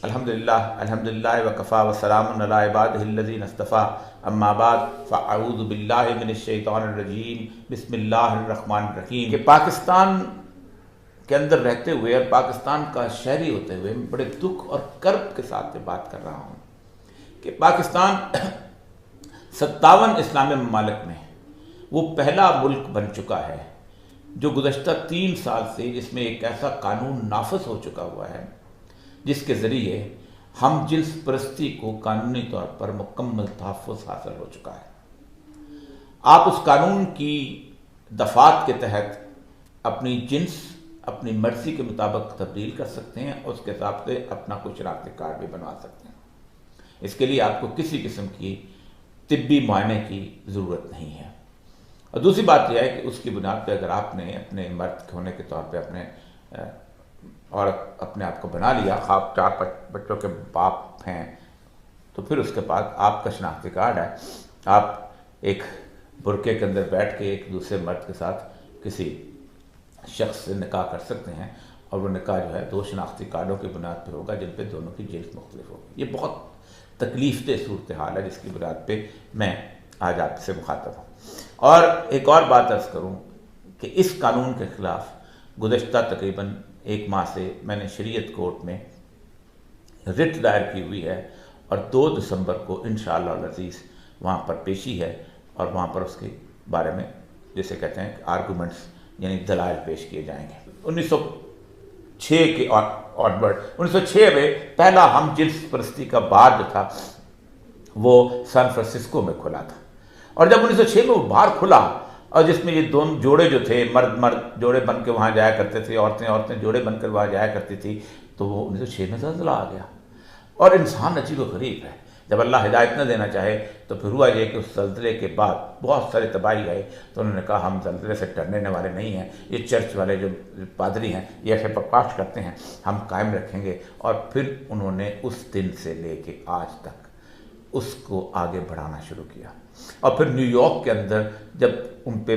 अल्हम्दुलिल्लाह वकफ़ा वसलामुन अला इबादिहिल्लज़ीना इस्तफ़ा अम्मा बाद फ़अऊज़ु बिल्लाहि मिनश्शैतानिर्रजीम बिस्मिल्लाहिर्रहमानिर्रहीम। कि पाकिस्तान के अंदर रहते हुए और पाकिस्तान का शहरी होते हुए मैं बड़े दुख और कर्ब के साथ में बात कर रहा हूँ कि पाकिस्तान 57 इस्लामी ममालिक में वो पहला मुल्क बन चुका है जो गुज़श्ता 3 साल से जिसमें एक ऐसा कानून नाफिज हो चुका हुआ है जिसके ज़रिए हम जिन्स परस्ती को कानूनी तौर पर मुकम्मल तहफ़्फ़ुज़ हासिल हो चुका है। आप उस कानून की दफ़ात के तहत अपनी जिन्स अपनी मर्ज़ी के मुताबिक तब्दील कर सकते हैं और उसके हिसाब से अपना कोई शनाख्ती कार्ड भी बनवा सकते हैं। इसके लिए आपको किसी किस्म की तिब्बी मुआयने की ज़रूरत नहीं है। और दूसरी बात यह है कि उसकी बुनियाद पर अगर आपने अपने मर्द होने के तौर पर अपने आप को बना लिया, आप 4 बच्चों के बाप हैं, तो फिर उसके बाद आपका शनाख्ती कार्ड है। आप एक बुरके के अंदर बैठ के एक दूसरे मर्द के साथ किसी शख्स से निकाह कर सकते हैं और वो निकाह जो है 2 शनाख्ती कार्डों की बुनियाद पर होगा जिन पे दोनों की जिन्स मुख्तलिफ होगी। ये बहुत तकलीफ़देह सूरत हाल है जिसकी बुनियाद पे मैं आज आपसे मुखातब हूँ। और एक और बात अर्ज़ करूँ कि इस कानून के ख़िलाफ़ गुज़श्ता तकरीबन 1 माह से मैंने शरीयत कोर्ट में रिट दायर की हुई है और 2 दिसंबर को इंशाअल्लाह अज़ीज़ वहाँ पर पेशी है और वहाँ पर उसके बारे में जिसे कहते हैं आर्गूमेंट्स यानी दलाइल पेश किए जाएंगे। 1906 के ऑनवर्ड 1906 में पहला हम जिन्स परस्ती का बार जो था वो सैन फ्रांसिस्को में खुला था और जब 1906 में वो बार खुला और जिसमें ये दोनों जोड़े जो थे मर्द जोड़े बन के वहाँ जाया करते थे, औरतें जोड़े बनकर वहाँ जाया करती थी, तो वो 1906 में ज़ल्ज़ला आ गया। और इंसान अजीब व गरीब है, जब अल्लाह हिदायत न देना चाहे तो फिर हुआ ये कि उस ज़ल्ज़ले के बाद बहुत सारे तबाही आई, तो उन्होंने कहा हम ज़ल्ज़ले से डरने वाले नहीं हैं, ये चर्च वाले जो पादरी हैं ये ऐसे प्रकाश करते हैं, हम कायम रखेंगे। और फिर उन्होंने उस दिन से लेके आज तक उसको आगे बढ़ाना शुरू किया। और फिर न्यूयॉर्क के अंदर जब उन पर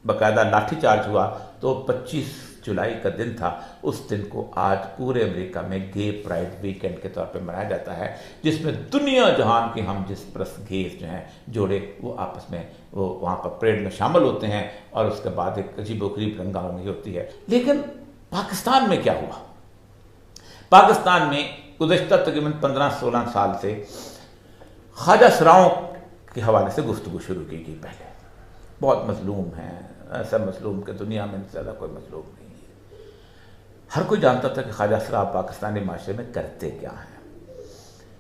बाकायदा लाठीचार्ज हुआ तो 25 जुलाई का दिन था, उस दिन को आज पूरे अमेरिका में गे प्राइड वीकेंड के तौर पे मनाया जाता है, जिसमें दुनिया जहान के हम जिस परस्त गेज जो हैं जोड़े वो आपस में वो वहाँ पर परेड में शामिल होते हैं और उसके बाद एक अजीबोगरीब रंगारंगी होती है। लेकिन पाकिस्तान में क्या हुआ? पाकिस्तान में गुज़श्ता तकरीबन 15-16 साल से ख्वाजा सराओं के हवाले से गुफ्तगू शुरू की गई। पहले बहुत मजलूम हैं, ऐसा मजलूम कि दुनिया में ज़्यादा कोई मजलूम नहीं है। हर कोई जानता था कि ख्वाजा सरा पाकिस्तानी माशरे में करते क्या हैं,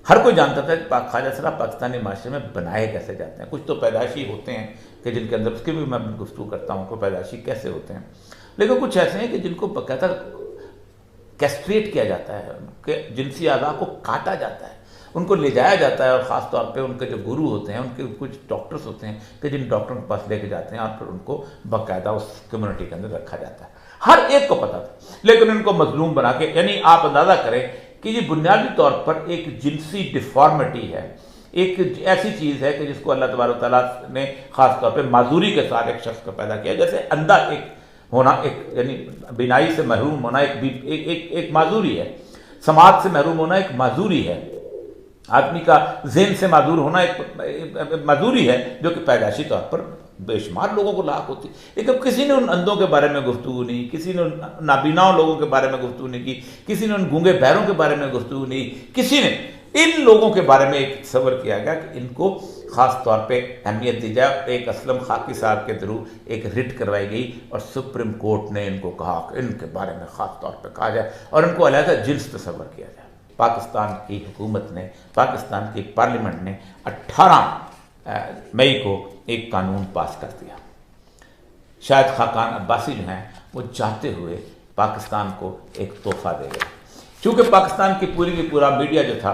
हर कोई जानता था कि ख्वाजा सरा पाकिस्तानी माशरे में बनाए कैसे जाते हैं। कुछ तो पैदाइशी होते हैं कि जिनके अंदर, उसकी भी मैं गुफ्तगू करता हूँ, कोई पैदाइशी कैसे होते हैं, लेकिन कुछ ऐसे हैं कि जिनको बाकायदा कैस्ट्रेट किया जाता है, उनके जिनसी आज़ा को काटा जाता है, उनको ले जाया जाता है और ख़ास तौर पे उनके जो गुरु होते हैं, उनके कुछ डॉक्टर्स होते हैं कि जिन डॉक्टरों के पास लेके जाते हैं और फिर उनको बाकायदा उस कम्युनिटी के अंदर रखा जाता है। हर एक को पता था, लेकिन उनको मजलूम बना के, यानी आप अंदाज़ा करें कि ये बुनियादी तौर पर एक जिनसी डिफॉर्मिटी है, एक ऐसी चीज़ है कि जिसको अल्लाह तबारक तआला ने ख़ास तौर पर माजूरी के साथ एक शख्स को पैदा किया। जैसे अंधा एक होना, एक यानी बिनाई से महरूम होना एक माजूरी है, समाज से महरूम होना एक माजूरी है, आदमी का ज़हन से माजूर होना एक माजूरी है जो कि पैदाइशी तौर पर बेशुमार लोगों को लाक होती। लेकिन किसी ने उन अंधों के बारे में गुफ्तगू नहीं, किसी ने उन नाबीनाओं लोगों के बारे में गुफ्तगू नहीं की, किसी ने उन गूंगे बहरों के बारे में गुफ्तगू नहीं, किसी ने इन लोगों के बारे में एक तस्वर किया गया कि इनको ख़ास तौर पे अहमियत दी जाए। एक असलम खाकी साहब के थ्रू एक रिट करवाई गई और सुप्रीम कोर्ट ने इनको कहा कि इनके बारे में ख़ास तौर पर कहा जाए और इनको अलहदा जिन्स तस्वर किया जाए। पाकिस्तान की हुकूमत ने, पाकिस्तान की पार्लियामेंट ने 18 मई को एक कानून पास कर दिया। शायद खाकान अब्बासी जो हैं वो चाहते हुए पाकिस्तान को एक तोहफा दे गए। चूँकि पाकिस्तान की पूरा मीडिया जो था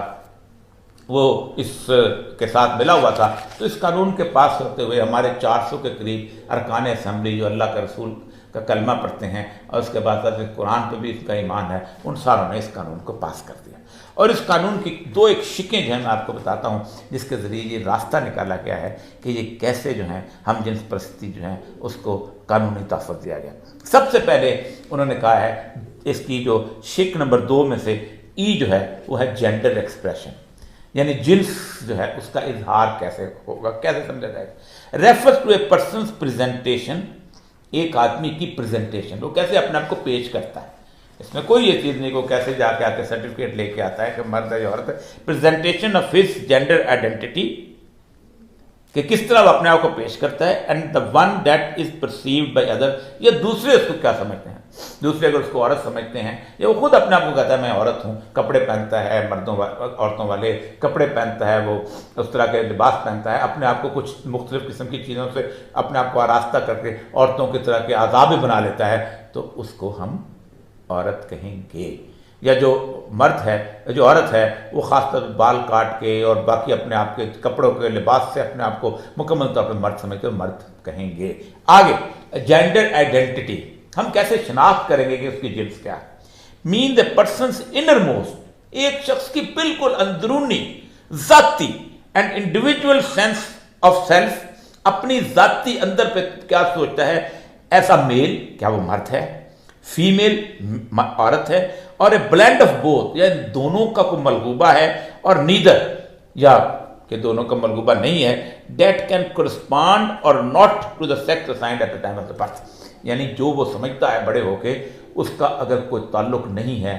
वो इसके साथ मिला हुआ था, तो इस कानून के पास होते हुए हमारे 400 के करीब अरकान असम्बली जो अल्लाह के रसूल का कलमा पढ़ते हैं और उसके बाद कुरान पे भी इसका ईमान है, उन सारों ने इस कानून को पास कर दिया। और इस कानून की 2 एक शिकें जो हैं मैं आपको बताता हूँ, जिसके ज़रिए ये रास्ता निकाला गया है कि ये कैसे जो हैं हम जिन्स परस्ती जो हैं उसको कानूनी तहफ़्फ़ुज़ दिया गया। सबसे पहले उन्होंने कहा है, इसकी जो शिक नंबर 2 में से ई जो है वो है जेंडर एक्सप्रेशन, यानी जिन्स जो है उसका इजहार कैसे होगा, कैसे समझा जाएगा। Refers to a person presentation, एक आदमी की प्रेजेंटेशन, वो कैसे अपने आप को पेश करता है। इसमें कोई ये चीज़ नहीं को कैसे जाके आके सर्टिफिकेट लेके आता है कि मर्द है या औरत है। Presentation of his gender identity, कि किस तरह वो अपने आप को पेश करता है। And the one that is perceived by other, या दूसरे उसको क्या समझते हैं, दूसरे अगर उसको औरत समझते हैं या वो खुद अपने आप को कहता है मैं औरत हूँ, कपड़े पहनता है औरतों वाले कपड़े पहनता है, वो उस तरह के लिबास पहनता है, अपने आप को कुछ मुख्तलिफ किस्म की चीज़ों से अपने आप को आरास्ता करके औरतों की तरह के आज़ाद बना लेता है, तो उसको हम औरत कहेंगे। या जो मर्द है, जो औरत है, वो खासतौर पर बाल काट के और बाकी अपने आप के कपड़ों के लिबास से अपने आप को मुकम्मल तौर पर मर्द समझते हुए मर्द कहेंगे। आगे जेंडर आइडेंटिटी, हम कैसे शनाख्त करेंगे कि उसकी जिन्स क्या है। Mean the persons inner most, एक शख्स की बिल्कुल अंदरूनी जाती and individual sense of self, अपनी जाती अंदर पे क्या सोचता है, ऐसा मेल, क्या वो मर्द है, फीमेल औरत है, और ए ब्लेंड ऑफ बोथ, या दोनों का कोई मलगूबा है, और नीदर, या कि दोनों का मलगूबा नहीं है, that can correspond or not to the sex assigned at the time of the birth, यानी जो वो समझता है बड़े होके उसका अगर कोई ताल्लुक नहीं है,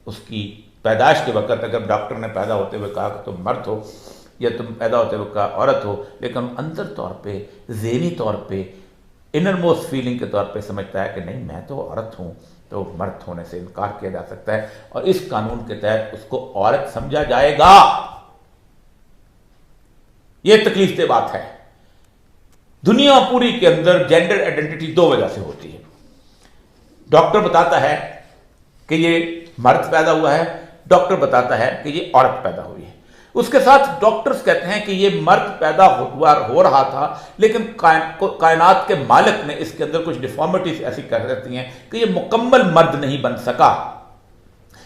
उसकी पैदाइश के वक्त अगर डॉक्टर ने पैदा होते हुए कहा कि तुम मर्द हो या तुम पैदा होते हुए कहा औरत हो, लेकिन अंदर तौर पे, ज़हनी तौर पे, इनर मोस्ट फीलिंग के तौर पे समझता है कि नहीं मैं तो औरत हूँ, तो मर्द होने से इनकार किया जा सकता है और इस कानून के तहत उसको औरत समझा जाएगा। यह तकलीफ की बात है। दुनिया पूरी के अंदर जेंडर आइडेंटिटी दो वजह से होती है। डॉक्टर बताता है कि ये मर्द पैदा हुआ है, डॉक्टर बताता है कि ये औरत पैदा हुई है। उसके साथ डॉक्टर्स कहते हैं कि ये मर्द पैदा हो रहा था, लेकिन कायनात के मालिक ने इसके अंदर कुछ डिफॉर्मिटीज ऐसी कर देती हैं कि ये मुकम्मल मर्द नहीं बन सका,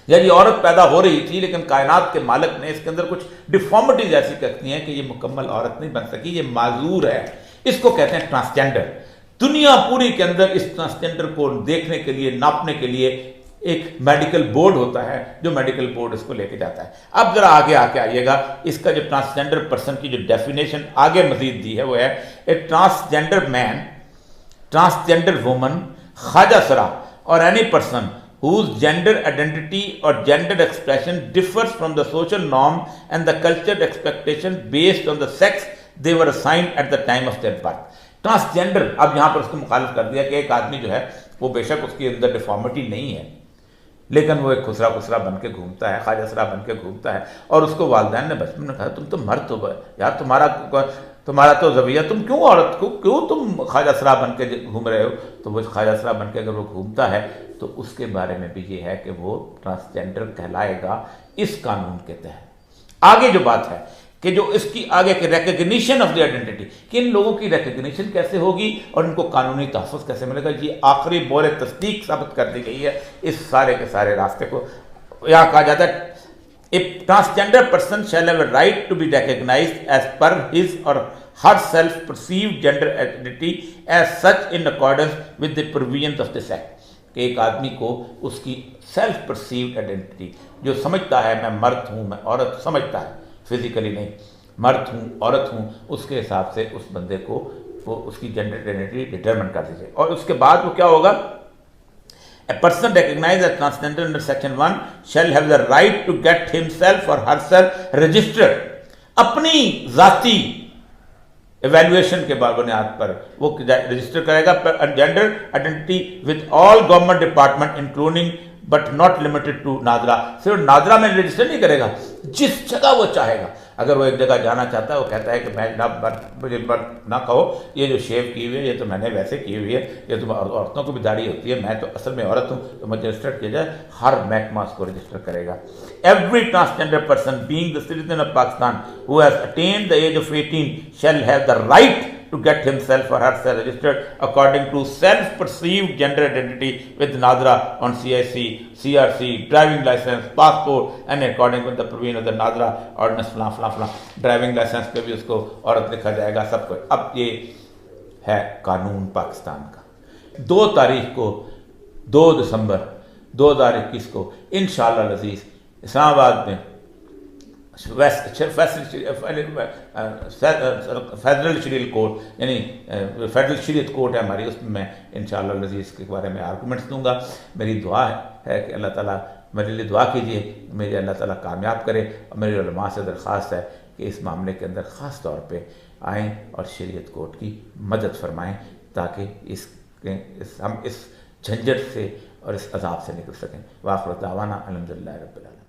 या ये औरत पैदा हो रही थी लेकिन कायनात के मालिक ने इसके अंदर कुछ डिफॉर्मिटीज ऐसी करती हैं कि ये मुकम्मल औरत नहीं बन सकी, ये माजूर है। इसको कहते हैं ट्रांसजेंडर। दुनिया पूरी के अंदर इस ट्रांसजेंडर को देखने के लिए, नापने के लिए एक मेडिकल बोर्ड होता है, जो मेडिकल बोर्ड इसको लेके जाता है। अब जरा आगे आके आइएगा, इसका जो ट्रांसजेंडर पर्सन की जो डेफिनेशन आगे मजीद दी है वो है a transgender man, transgender woman, ख्वाजा सरा और any person whose gender identity or gender expression differs from the social norm and the cultural expectation based on the sex they were assigned at the time of their birth। Transgender, अब यहां पर उसको मुखालिफ कर दिया कि एक आदमी जो है वो बेशक उसके अंदर डिफॉर्मिटी नहीं है, लेकिन वो एक खुसरा खुसरा बन के घूमता है, ख्वाजा सरा बन के घूमता है, और उसको वालिदैन ने बचपन में कहा तुम तो मर्द हो यार, तुम्हारा तो जविया, तुम क्यों औरत को, क्यों तुम ख्वाजा सरा बन के घूम रहे हो। तो वो ख्वाजा सरा बन के अगर वो घूमता है तो उसके बारे में भी ये है कि वो ट्रांसजेंडर कहलाएगा इस कानून के तहत। आगे जो बात है कि जो इसकी आगे के रिकग्निशन ऑफ द आइडेंटिटी, कि इन लोगों की रिकग्निशन कैसे होगी और इनको कानूनी तहफ़्फ़ुज़ कैसे मिलेगा, ये आखिरी बोरे तस्दीक साबित कर दी गई है इस सारे के सारे रास्ते को। यहाँ कहा जाता है a transgender person shall have a right to be recognised as per his or her self perceived gender identity as such in accordance with the provisions of this act, कि एक आदमी को उसकी सेल्फ परसीव्ड आइडेंटिटी, जो समझता है मैं मर्द हूँ, मैं औरत, समझता है फिजिकली नहीं, मर्द हूँ, औरत हूँ, उसके हिसाब से उस बंदे को वो उसकी जेंडर आइडेंटिटी डिटरमिन कर दीजिए। और उसके बाद वो क्या होगा, a person recognised as transgender under section 1 shall have the right to get himself और हरसेल्फ रजिस्टर्ड, अपनी जाती एवेल्युएशन के बुनियाद पर वो रजिस्टर करेगा gender identity with all government department including but not limited to NADRA. सिर्फ नादरा में रजिस्टर नहीं करेगा, जिस जगह वो चाहेगा। अगर वो एक जगह जाना चाहता है, वो कहता है कि मैं ना मुझे ना कहो, ये जो शेव की हुई है ये तो मैंने वैसे की हुई है, ये तो औरतों को भी दाढ़ी होती है, मैं तो असल में औरत हूँ, तो मुझे रजिस्टर किया जाए, हर महकमा उसको रजिस्टर करेगा। Every transgender person being the citizen of Pakistan who has attained the age of 18 shall have the right to get himself or herself registered according to self-perceived gender identity with NADRA on CIC, CRC, driving license, passport and according with the provision of the NADRA ordinance फला driving licence पे भी उसको औरत लिखा जाएगा, सब कुछ। अब ये है कानून पाकिस्तान का। 2 तारीख को 2 दिसंबर 2021 को इंशाअल्लाह अज़ीज़ इस्लामाबाद में फेडरल शरीयत कोर्ट यानी फेडरल शरीयत कोर्ट है हमारी, उसमें मैं इंशाअल्लाह अज़ीज़ के बारे में आर्गूमेंट्स दूंगा। मेरी दुआ है कि अल्लाह ताला मेरे लिए दुआ कीजिए, मेरे अल्लाह ताला कामयाब करे। और मेरी उलमा से दरख्वास्त है कि इस मामले के अंदर ख़ास तौर पे आएँ और शरीयत कोर्ट की मदद फरमाएँ ताकि हम इस झंझट से और इस अजाब से निकल सकें। वाखिर दावाना अल्हम्दुलिल्लाहि रब्बिल आलमीन।